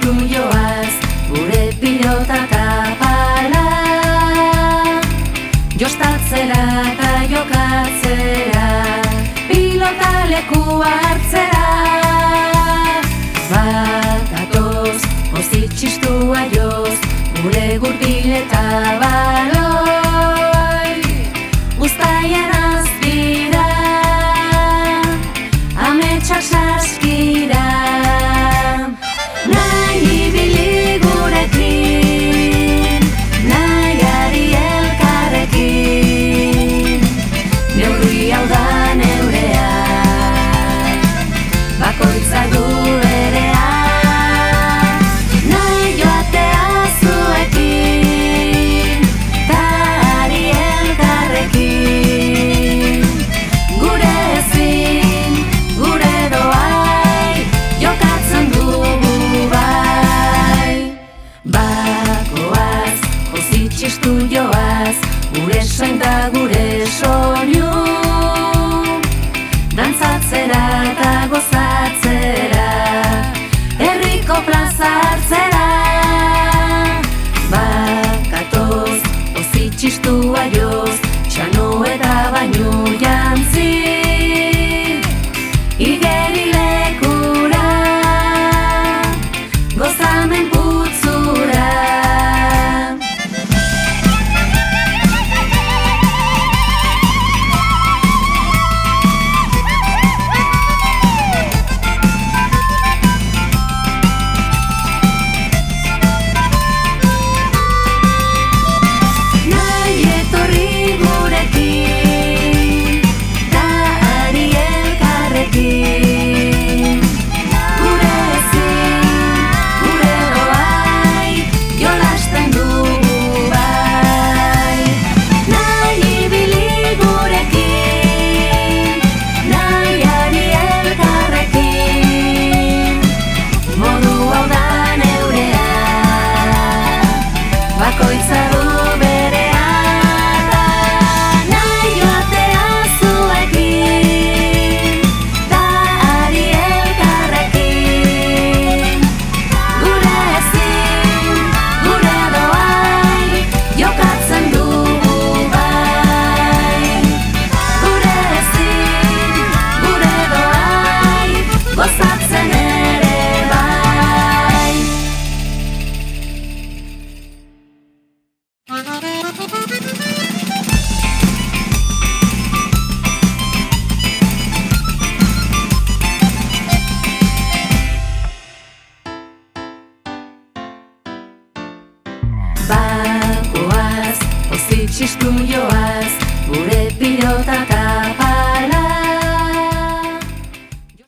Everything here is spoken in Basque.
txistu joaz, gure pilota kapala. Jostatzera eta jokatzera, pilota leku hartzera. Bakatoz, pozik txistua joz, gure gurpil eta baloi. Uztaian azpira, ametsa saskira. Nahi ibili gurekin, nahi ari elkarrekin. Neurri hau da neurea, bakoitza du berea. Nahi joatea zuekin, ta ari elkarrekin. Gure ezin, gure doai, jokatzen dugu bai. Bakoaz, pozik txistu joaz, gure soin da gure soinu. Dantzatzera eta gozatzera, herriko plaza hartzera. Bakatoz, pozik txistua joz, txano eta bainu jantzi. Igeri lekura, gozamen putzura. Nahi etorri gurekin, ta ari elkarrekin. Gure ezin, gure doai, jolasten dugu bai. Nahi ibili gurekin, nahi ari elkarrekin. Modu hau da neurea, bakoitza du berea. Nahi joatea zuekin, ta ari elkarrekin. Gure ezin, gure doai, jokatzen dugu bai. Gure ezin, gure doai, gozatzen ere bai. Bakoaz, pozik txistu joaz,